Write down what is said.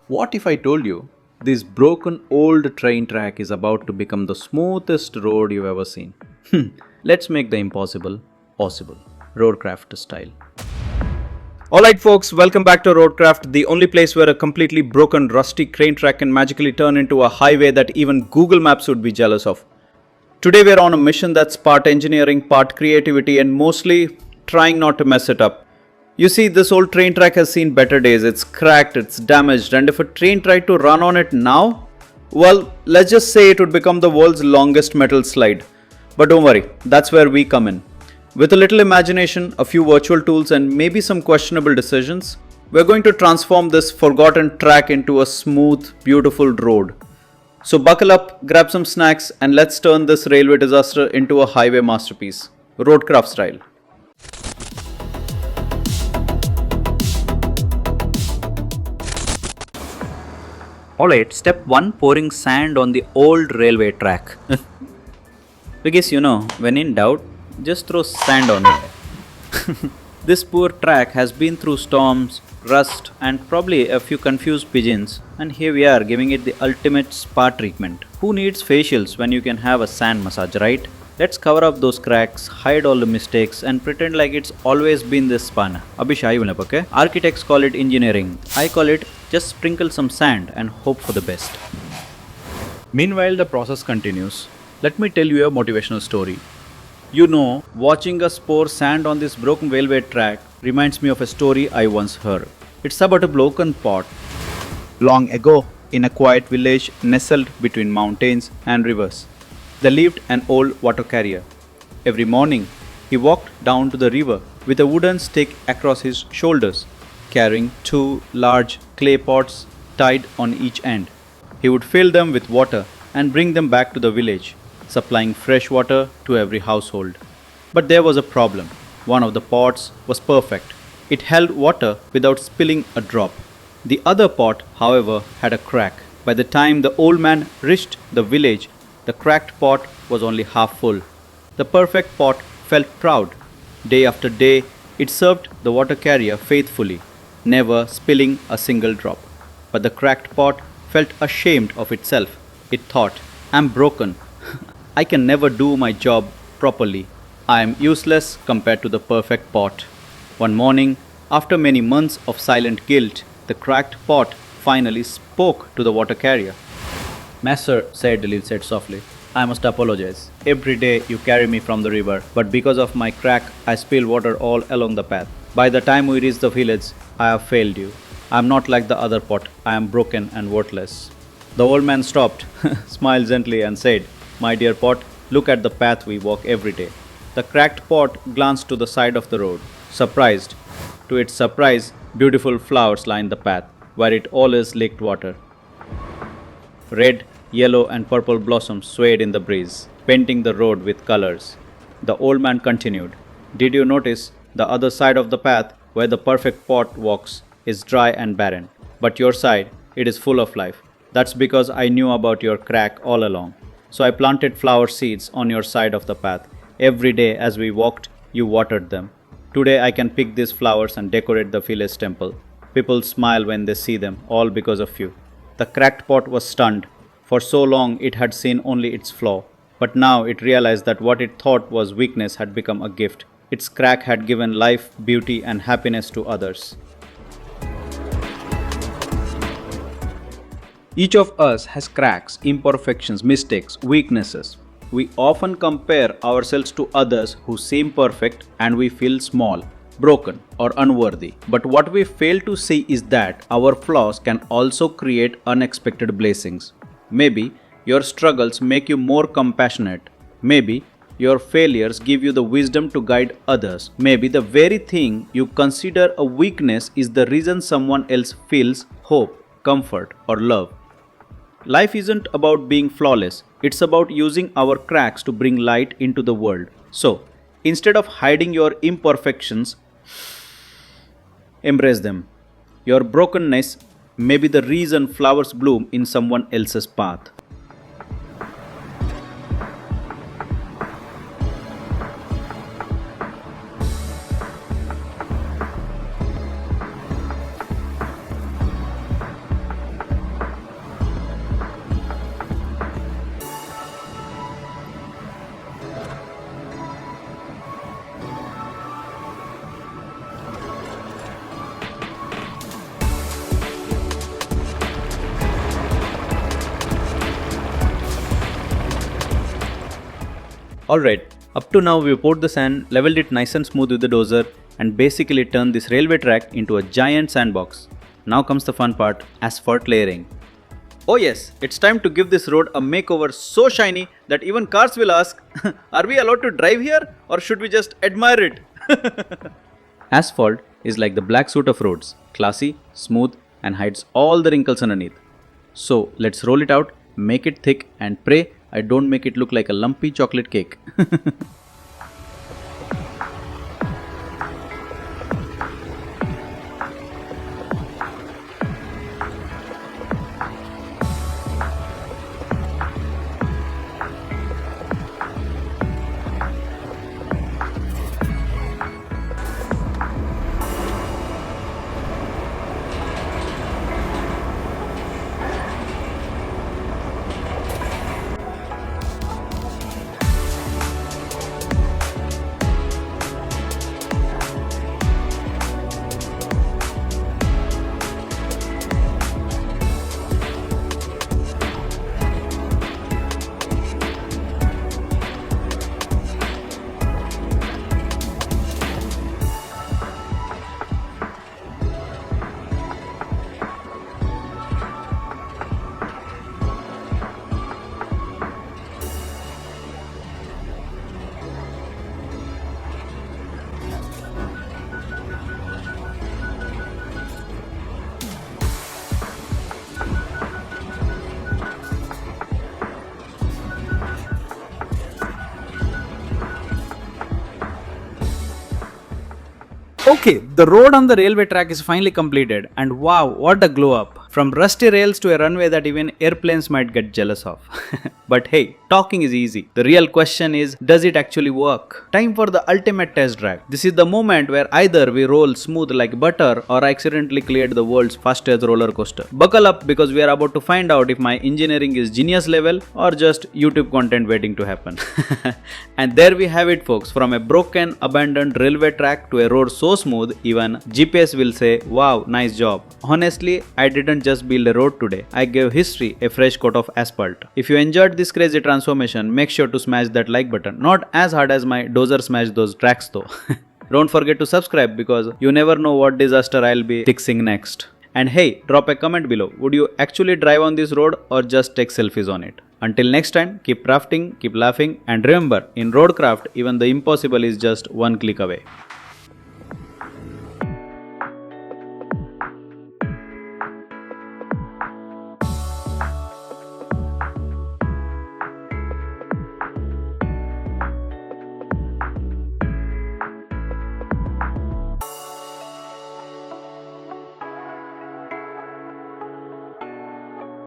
What if I told you this broken old train track is about to become the smoothest road you've ever seen? Let's make the impossible possible. Roadcraft style. Alright, folks, welcome back to Roadcraft, the only place where a completely broken, rusty train track can magically turn into a highway that even Google Maps would be jealous of. Today, we're on a mission that's part engineering, part creativity, and mostly trying not to mess it up. You see, this old train track has seen better days. It's cracked, it's damaged, and if a train tried to run on it now, well, let's just say it would become the world's longest metal slide. But don't worry, that's where we come in. With a little imagination, a few virtual tools, and maybe some questionable decisions, we're going to transform this forgotten track into a smooth, beautiful road. So buckle up, grab some snacks, and let's turn this railway disaster into a highway masterpiece, Roadcraft style. Alright, step 1, pouring sand on the old railway track. Because when in doubt, just throw sand on it. This poor track has been through storms, rust, and probably a few confused pigeons, and here we are giving it the ultimate spa treatment. Who needs facials when you can have a sand massage, right? Let's cover up those cracks, hide all the mistakes, and pretend like it's always been this span. Okay? Architects call it engineering. I call it just sprinkle some sand and hope for the best. Meanwhile, the process continues. Let me tell you a motivational story. Watching us pour sand on this broken railway track reminds me of a story I once heard. It's about a broken pot. Long ago, in a quiet village nestled between mountains and rivers, there lived an old water carrier. Every morning, he walked down to the river with a wooden stick across his shoulders, carrying 2 large clay pots tied on each end. He would fill them with water and bring them back to the village, supplying fresh water to every household. But there was a problem. One of the pots was perfect. It held water without spilling a drop. The other pot, however, had a crack. By the time the old man reached the village, the cracked pot was only half full. The perfect pot felt proud. Day after day, it served the water carrier faithfully, never spilling a single drop. But the cracked pot felt ashamed of itself. It thought, "I'm broken. I can never do my job properly. I am useless compared to the perfect pot." One morning, after many months of silent guilt, the cracked pot finally spoke to the water carrier. "Master," said softly, "I must apologize. Every day you carry me from the river, but because of my crack, I spill water all along the path. By the time we reach the village, I have failed you. I am not like the other pot. I am broken and worthless." The old man stopped, smiled gently, and said, "My dear pot, look at the path we walk every day." The cracked pot glanced to the side of the road. Surprised. To its surprise, beautiful flowers lined the path, where it always leaked water. Red, yellow, and purple blossoms swayed in the breeze, painting the road with colors. The old man continued, "Did you notice the other side of the path, where the perfect pot walks, is dry and barren, but your side, it is full of life? That's because I knew about your crack all along. So I planted flower seeds on your side of the path. Every day as we walked, you watered them. Today I can pick these flowers and decorate the village temple. People smile when they see them, all because of you." The cracked pot was stunned. For so long it had seen only its flaw, but now it realized that what it thought was weakness had become a gift. Its crack had given life, beauty, and happiness to others. Each of us has cracks, imperfections, mistakes, weaknesses. We often compare ourselves to others who seem perfect and we feel small, broken, or unworthy. But what we fail to see is that our flaws can also create unexpected blessings. Maybe your struggles make you more compassionate. Maybe your failures give you the wisdom to guide others. Maybe the very thing you consider a weakness is the reason someone else feels hope, comfort, or love. Life isn't about being flawless. It's about using our cracks to bring light into the world. So, instead of hiding your imperfections, embrace them. Your brokenness may be the reason flowers bloom in someone else's path. Alright, up to now we poured the sand, leveled it nice and smooth with the dozer, and basically turned this railway track into a giant sandbox. Now comes the fun part, asphalt layering. Oh yes, it's time to give this road a makeover so shiny that even cars will ask, are we allowed to drive here or should we just admire it? Asphalt is like the black suit of roads, classy, smooth, and hides all the wrinkles underneath. So let's roll it out, make it thick, and pray I don't make it look like a lumpy chocolate cake. Okay, the road on the railway track is finally completed, and wow, what a glow up! From rusty rails to a runway that even airplanes might get jealous of. But hey, talking is easy. The real question is, does it actually work? Time for the ultimate test drive. This is the moment where either we roll smooth like butter or accidentally cleared the world's fastest roller coaster. Buckle up because we are about to find out if my engineering is genius level or just YouTube content waiting to happen. And there we have it, folks. From a broken, abandoned railway track to a road so smooth, even GPS will say, wow, nice job. Honestly, I didn't just build a road today. I gave history a fresh coat of asphalt. If you enjoyed this crazy transformation, make sure to smash that like button. Not as hard as my dozer smashed those tracks though. Don't forget to subscribe because you never know what disaster I'll be fixing next. And hey, drop a comment below. Would you actually drive on this road or just take selfies on it? Until next time, keep crafting, keep laughing, and remember, in Roadcraft, even the impossible is just one click away.